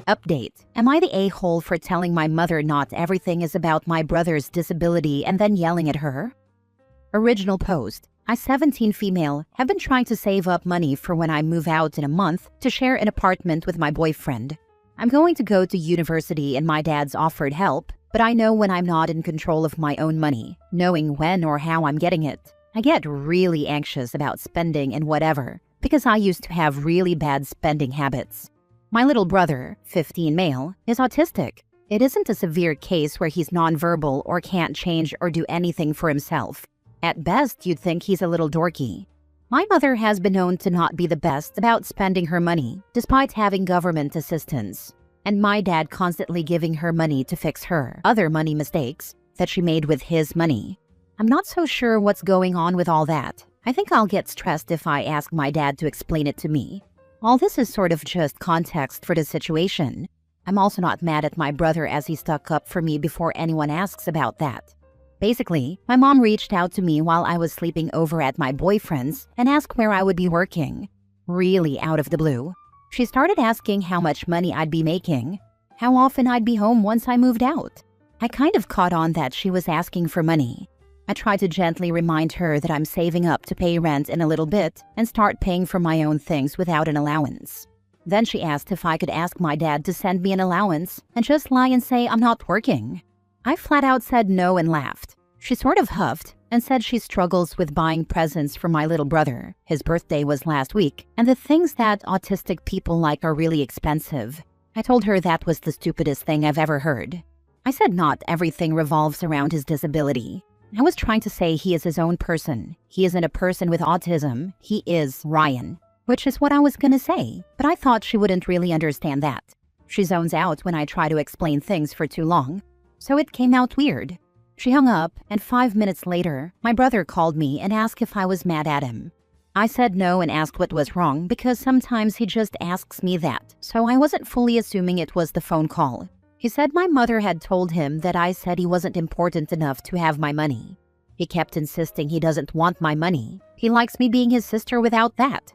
Update. Am I the a-hole for telling my mother not everything is about my brother's disability and then yelling at her? Original post. I, 17 female, have been trying to save up money for when I move out in a month to share an apartment with my boyfriend. I'm going to go to university and my dad's offered help, but I know when I'm not in control of my own money, knowing when or how I'm getting it. I get really anxious about spending and whatever, because I used to have really bad spending habits. My little brother, 15 male, is autistic. It isn't a severe case where he's nonverbal or can't change or do anything for himself. At best, you'd think he's a little dorky. My mother has been known to not be the best about spending her money, despite having government assistance. And my dad constantly giving her money to fix her other money mistakes that she made with his money. I'm not so sure what's going on with all that. I think I'll get stressed if I ask my dad to explain it to me. All this is sort of just context for the situation. I'm also not mad at my brother as he stuck up for me before anyone asks about that. Basically, my mom reached out to me while I was sleeping over at my boyfriend's and asked where I would be working. Really out of the blue. She started asking how much money I'd be making, how often I'd be home once I moved out. I kind of caught on that she was asking for money. I tried to gently remind her that I'm saving up to pay rent in a little bit and start paying for my own things without an allowance. Then she asked if I could ask my dad to send me an allowance and just lie and say I'm not working. I flat out said no and laughed. She sort of huffed and said she struggles with buying presents for my little brother. His birthday was last week, and the things that autistic people like are really expensive. I told her that was the stupidest thing I've ever heard. I said not everything revolves around his disability. I was trying to say he is his own person. He isn't a person with autism. He is Ryan, which is what I was gonna say, but I thought she wouldn't really understand that. She zones out when I try to explain things for too long, so it came out weird. She hung up, and 5 minutes later, my brother called me and asked if I was mad at him. I said no and asked what was wrong because sometimes he just asks me that, so I wasn't fully assuming it was the phone call. He said my mother had told him that I said he wasn't important enough to have my money. He kept insisting he doesn't want my money. He likes me being his sister without that.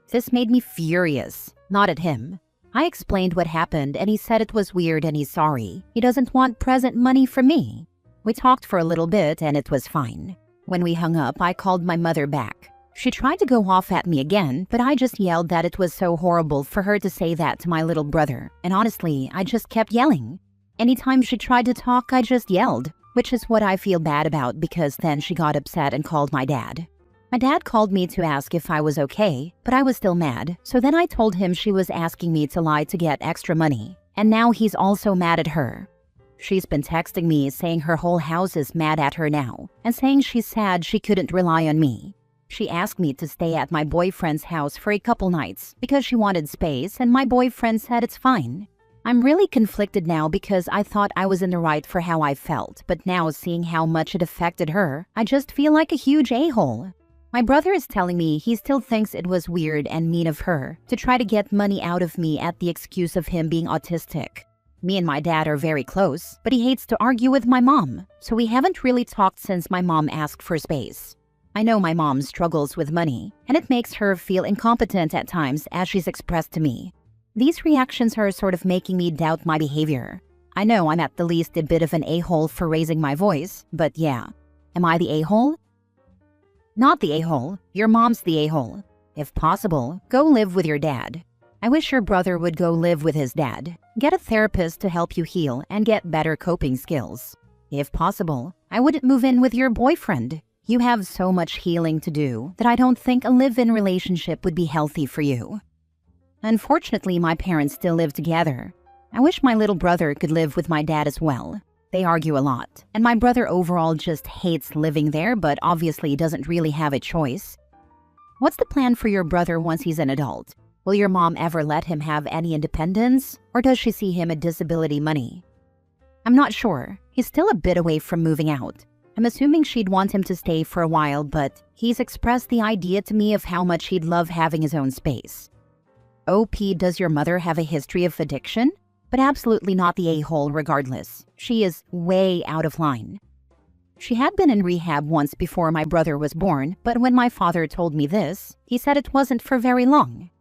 This made me furious, not at him. I explained what happened and he said it was weird and he's sorry. He doesn't want present money from me. We talked for a little bit and it was fine. When we hung up, I called my mother back. She tried to go off at me again, but I just yelled that it was so horrible for her to say that to my little brother. And honestly, I just kept yelling. Anytime she tried to talk, I just yelled, which is what I feel bad about because then she got upset and called my dad. My dad called me to ask if I was okay, but I was still mad. So then I told him she was asking me to lie to get extra money. And now he's also mad at her. She's been texting me saying her whole house is mad at her now and saying she's sad she couldn't rely on me. She asked me to stay at my boyfriend's house for a couple nights because she wanted space and my boyfriend said it's fine. I'm really conflicted now because I thought I was in the right for how I felt, but now seeing how much it affected her, I just feel like a huge a-hole. My brother is telling me he still thinks it was weird and mean of her to try to get money out of me at the excuse of him being autistic. Me and my dad are very close, but he hates to argue with my mom, so we haven't really talked since my mom asked for space. I know my mom struggles with money, and it makes her feel incompetent at times as she's expressed to me. These reactions are sort of making me doubt my behavior. I know I'm at the least a bit of an a-hole for raising my voice, but yeah. Am I the a-hole? Not the a-hole. Your mom's the a-hole. If possible, go live with your dad. I wish your brother would go live with his dad. Get a therapist to help you heal and get better coping skills. If possible, I wouldn't move in with your boyfriend. You have so much healing to do that I don't think a live-in relationship would be healthy for you. Unfortunately, my parents still live together. I wish my little brother could live with my dad as well. They argue a lot, and my brother overall just hates living there but obviously doesn't really have a choice. What's the plan for your brother once he's an adult? Will your mom ever let him have any independence, or does she see him as disability money? I'm not sure. He's still a bit away from moving out. I'm assuming she'd want him to stay for a while, but he's expressed the idea to me of how much he'd love having his own space. OP, does your mother have a history of addiction? But absolutely not the a-hole regardless. She is way out of line. She had been in rehab once before my brother was born, but when my father told me this, he said it wasn't for very long.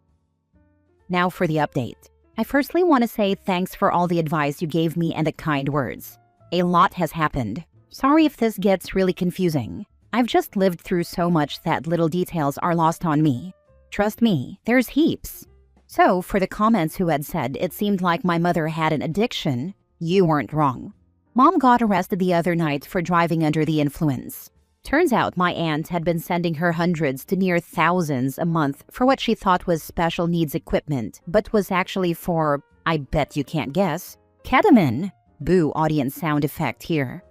Now for the update. I firstly want to say thanks for all the advice you gave me and the kind words. A lot has happened. Sorry if this gets really confusing. I've just lived through so much that little details are lost on me. Trust me, there's heaps. So, for the comments who had said it seemed like my mother had an addiction, you weren't wrong. Mom got arrested the other night for driving under the influence. Turns out my aunt had been sending her hundreds to near thousands a month for what she thought was special needs equipment, but was actually for, I bet you can't guess, ketamine. Boo audience sound effect here.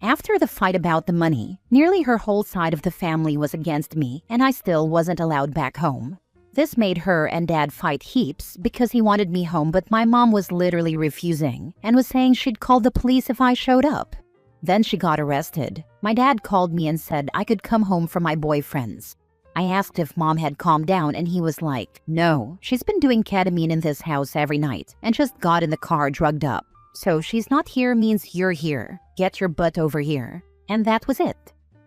After the fight about the money, nearly her whole side of the family was against me, and I still wasn't allowed back home. This made her and Dad fight heaps because he wanted me home, but my mom was literally refusing and was saying she'd call the police if I showed up. Then she got arrested. My dad called me and said I could come home from my boyfriend's. I asked if Mom had calmed down and he was like, no, she's been doing ketamine in this house every night and just got in the car drugged up. So she's not here means you're here. Get your butt over here. And that was it.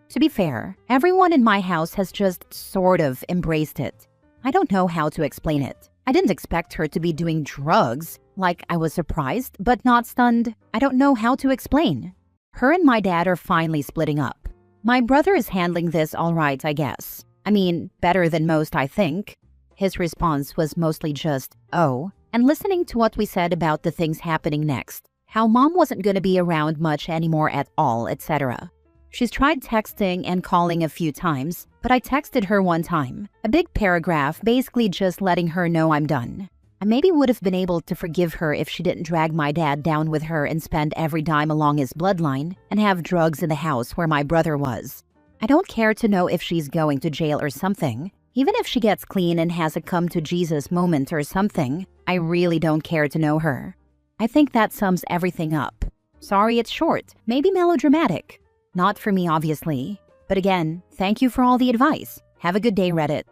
To be fair, everyone in my house has just sort of embraced it. I don't know how to explain it. I didn't expect her to be doing drugs. Like, I was surprised, but not stunned. I don't know how to explain. Her and my dad are finally splitting up. My brother is handling this all right, I guess. I mean, better than most, I think. His response was mostly just, oh, and listening to what we said about the things happening next. How Mom wasn't going to be around much anymore at all, etc. She's tried texting and calling a few times, but I texted her one time. A big paragraph basically just letting her know I'm done. I maybe would have been able to forgive her if she didn't drag my dad down with her and spend every dime along his bloodline and have drugs in the house where my brother was. I don't care to know if she's going to jail or something. Even if she gets clean and has a come to Jesus moment or something, I really don't care to know her. I think that sums everything up. Sorry it's short, maybe melodramatic. Not for me, obviously. But again, thank you for all the advice. Have a good day, Reddit.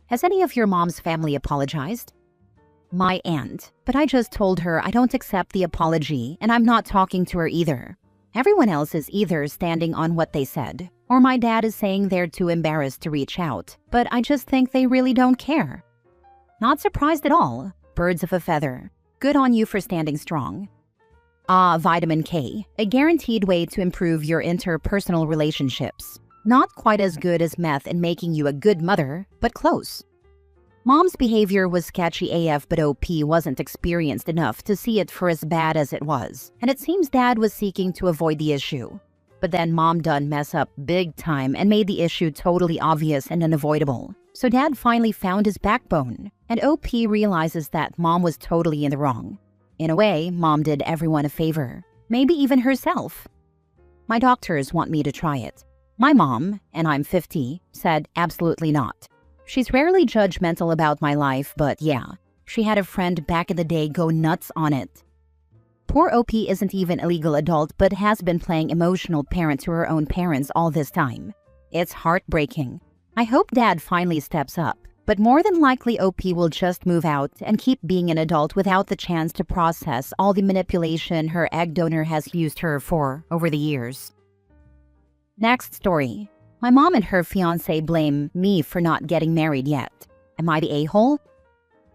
Has any of your mom's family apologized? My aunt, but I just told her I don't accept the apology and I'm not talking to her either. Everyone else is either standing on what they said, or my dad is saying they're too embarrassed to reach out, but I just think they really don't care. Not surprised at all. Birds of a feather. Good on you for standing strong. Vitamin K, a guaranteed way to improve your interpersonal relationships. Not quite as good as meth in making you a good mother, but close. Mom's behavior was sketchy AF, but OP wasn't experienced enough to see it for as bad as it was, and it seems Dad was seeking to avoid the issue. But then Mom done mess up big time and made the issue totally obvious and unavoidable. So Dad finally found his backbone, and OP realizes that Mom was totally in the wrong. In a way, Mom did everyone a favor, maybe even herself. My doctors want me to try it. My mom, and I'm 50, said absolutely not. She's rarely judgmental about my life, but yeah, she had a friend back in the day go nuts on it. Poor OP isn't even a legal adult but has been playing emotional parent to her own parents all this time. It's heartbreaking. I hope Dad finally steps up, but more than likely OP will just move out and keep being an adult without the chance to process all the manipulation her egg donor has used her for over the years. Next story. My mom and her fiancé blame me for not getting married yet. Am I the a-hole?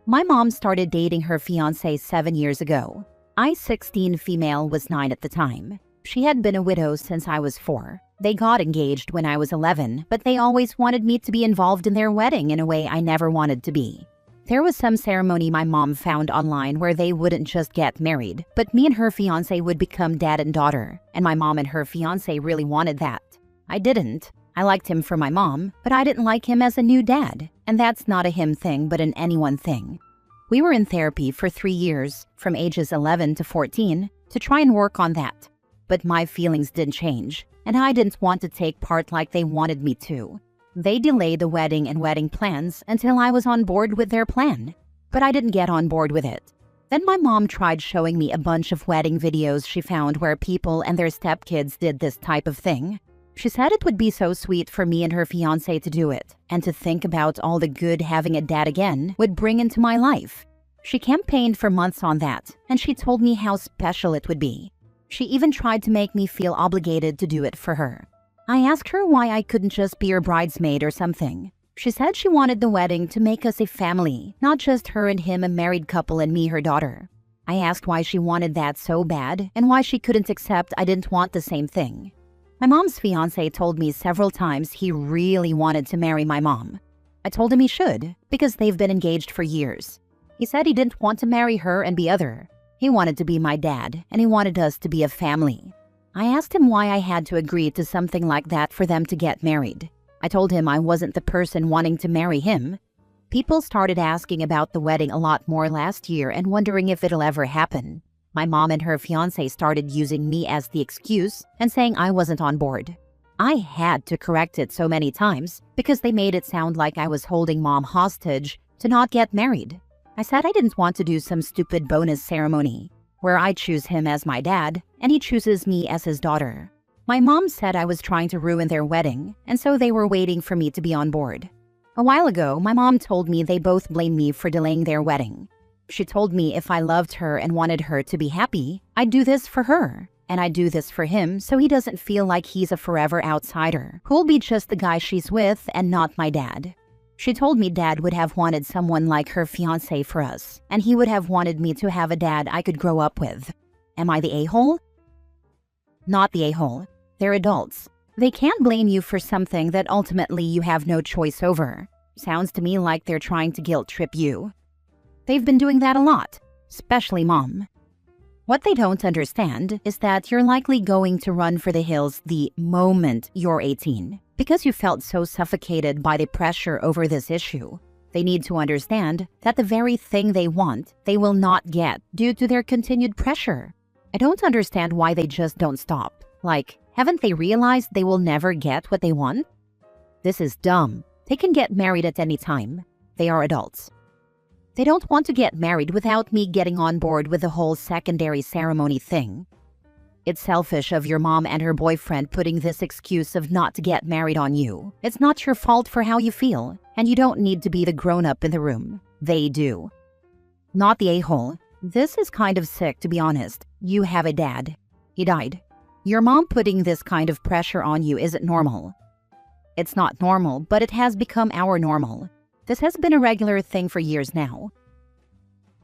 My mom started dating her fiancé 7 years ago. I, 16 female, was 9 at the time. She had been a widow since I was 4. They got engaged when I was 11, but they always wanted me to be involved in their wedding in a way I never wanted to be. There was some ceremony my mom found online where they wouldn't just get married, but me and her fiancé would become dad and daughter, and my mom and her fiancé really wanted that. I didn't. I liked him for my mom, but I didn't like him as a new dad, and that's not a him thing but an anyone thing. We were in therapy for 3 years, from ages 11 to 14, to try and work on that. But my feelings didn't change, and I didn't want to take part like they wanted me to. They delayed the wedding and wedding plans until I was on board with their plan, but I didn't get on board with it. Then my mom tried showing me a bunch of wedding videos she found where people and their stepkids did this type of thing. She said it would be so sweet for me and her fiancé to do it, and to think about all the good having a dad again would bring into my life. She campaigned for months on that, and she told me how special it would be. She even tried to make me feel obligated to do it for her. I asked her why I couldn't just be her bridesmaid or something. She said she wanted the wedding to make us a family, not just her and him a married couple and me her daughter. I asked why she wanted that so bad and why she couldn't accept I didn't want the same thing. My mom's fiance told me several times he really wanted to marry my mom. I told him he should, because they've been engaged for years. He said he didn't want to marry her and be other. He wanted to be my dad, and he wanted us to be a family. I asked him why I had to agree to something like that for them to get married. I told him I wasn't the person wanting to marry him. People started asking about the wedding a lot more last year and wondering if it'll ever happen. My mom and her fiancé started using me as the excuse and saying I wasn't on board. I had to correct it so many times because they made it sound like I was holding mom hostage to not get married. I said I didn't want to do some stupid bonus ceremony where I choose him as my dad and he chooses me as his daughter. My mom said I was trying to ruin their wedding, and so they were waiting for me to be on board. A while ago, my mom told me they both blame me for delaying their wedding. She told me if I loved her and wanted her to be happy, I'd do this for her. And I'd do this for him so he doesn't feel like he's a forever outsider who'll be just the guy she's with and not my dad. She told me dad would have wanted someone like her fiancé for us, and he would have wanted me to have a dad I could grow up with. Am I the a-hole? Not the a-hole. They're adults. They can't blame you for something that ultimately you have no choice over. Sounds to me like they're trying to guilt trip you. They've been doing that a lot, especially mom. What they don't understand is that you're likely going to run for the hills the moment you're 18 because you felt so suffocated by the pressure over this issue. They need to understand that the very thing they want, they will not get due to their continued pressure. I don't understand why they just don't stop. Like, haven't they realized they will never get what they want? This is dumb. They can get married at any time. They are adults. They don't want to get married without me getting on board with the whole secondary ceremony thing. It's selfish of your mom and her boyfriend putting this excuse of not to get married on you. It's not your fault for how you feel, and you don't need to be the grown-up in the room. They do. Not the a-hole. This is kind of sick, to be honest. You have a dad. He died. Your mom putting this kind of pressure on you isn't normal. It's not normal, but it has become our normal. This has been a regular thing for years now.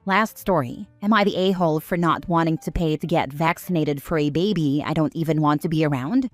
Last story. Am I the a-hole for not wanting to pay to get vaccinated for a baby I don't even want to be around?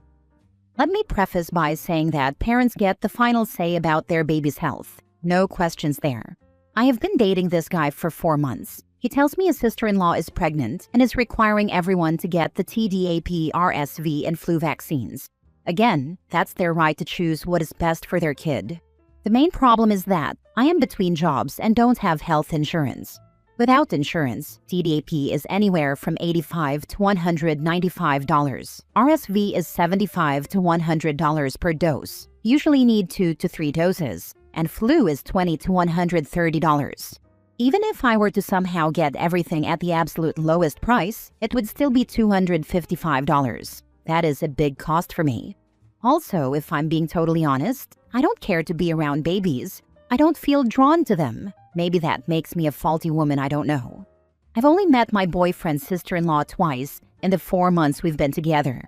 Let me preface by saying that parents get the final say about their baby's health. No questions there. I have been dating this guy for 4 months. He tells me his sister-in-law is pregnant and is requiring everyone to get the TDAP, RSV, and flu vaccines. Again, that's their right to choose what is best for their kid. The main problem is that I am between jobs and don't have health insurance. Without insurance, TDAP is anywhere from $85 to $195. RSV is $75 to $100 per dose. Usually need 2 to 3 doses. And flu is $20 to $130. Even if I were to somehow get everything at the absolute lowest price, it would still be $255. That is a big cost for me. Also, if I'm being totally honest, I don't care to be around babies. I don't feel drawn to them. Maybe that makes me a faulty woman, I don't know. I've only met my boyfriend's sister-in-law twice in the 4 months we've been together.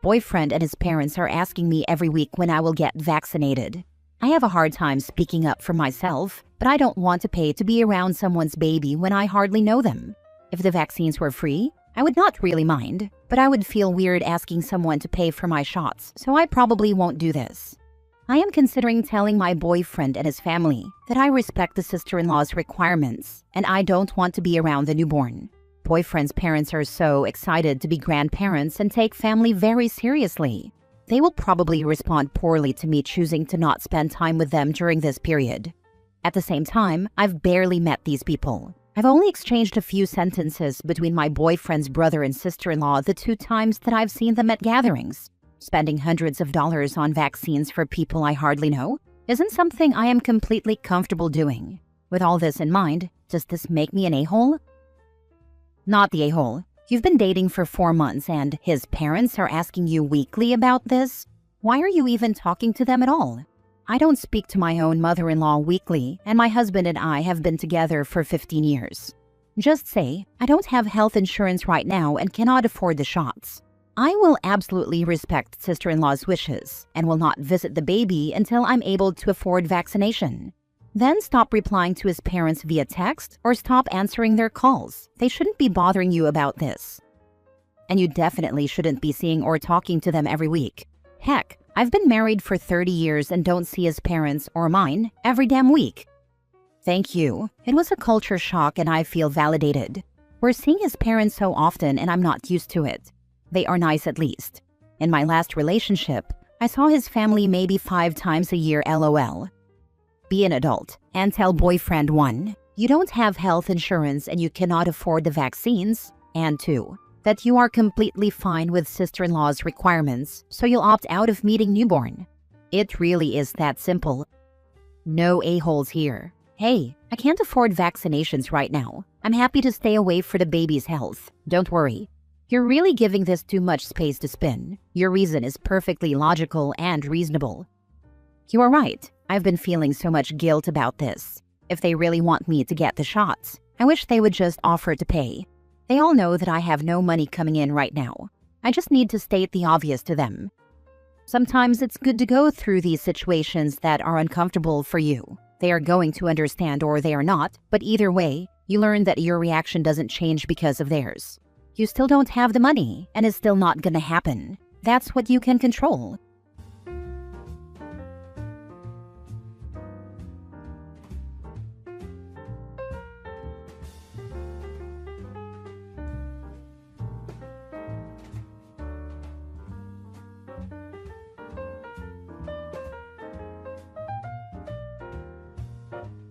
Boyfriend and his parents are asking me every week when I will get vaccinated. I have a hard time speaking up for myself, but I don't want to pay to be around someone's baby when I hardly know them. If the vaccines were free, I would not really mind, but I would feel weird asking someone to pay for my shots, so I probably won't do this. I am considering telling my boyfriend and his family that I respect the sister-in-law's requirements and I don't want to be around the newborn. Boyfriend's parents are so excited to be grandparents and take family very seriously. They will probably respond poorly to me choosing to not spend time with them during this period. At the same time, I've barely met these people. I've only exchanged a few sentences between my boyfriend's brother and sister-in-law the 2 times that I've seen them at gatherings. Spending hundreds of dollars on vaccines for people I hardly know isn't something I am completely comfortable doing. With all this in mind, does this make me an a-hole? Not the a-hole. You've been dating for 4 months and his parents are asking you weekly about this? Why are you even talking to them at all? I don't speak to my own mother-in-law weekly, and my husband and I have been together for 15 years. Just say, I don't have health insurance right now and cannot afford the shots. I will absolutely respect sister-in-law's wishes and will not visit the baby until I'm able to afford vaccination. Then stop replying to his parents via text or stop answering their calls. They shouldn't be bothering you about this. And you definitely shouldn't be seeing or talking to them every week. Heck, I've been married for 30 years and don't see his parents or mine every damn week. Thank you. It was a culture shock and I feel validated. We're seeing his parents so often and I'm not used to it. They are nice at least. In my last relationship, I saw his family maybe 5 times a year LOL. Be an adult and tell boyfriend 1, you don't have health insurance and you cannot afford the vaccines, and 2, that you are completely fine with sister-in-law's requirements, so you'll opt out of meeting newborn. It really is that simple. No a-holes here. Hey, I can't afford vaccinations right now. I'm happy to stay away for the baby's health. Don't worry. You're really giving this too much space to spin. Your reason is perfectly logical and reasonable. You are right. I've been feeling so much guilt about this. If they really want me to get the shots, I wish they would just offer to pay. They all know that I have no money coming in right now. I just need to state the obvious to them. Sometimes it's good to go through these situations that are uncomfortable for you. They are going to understand or they are not, but either way, you learn that your reaction doesn't change because of theirs. You still don't have the money, and it's still not gonna happen. That's what you can control.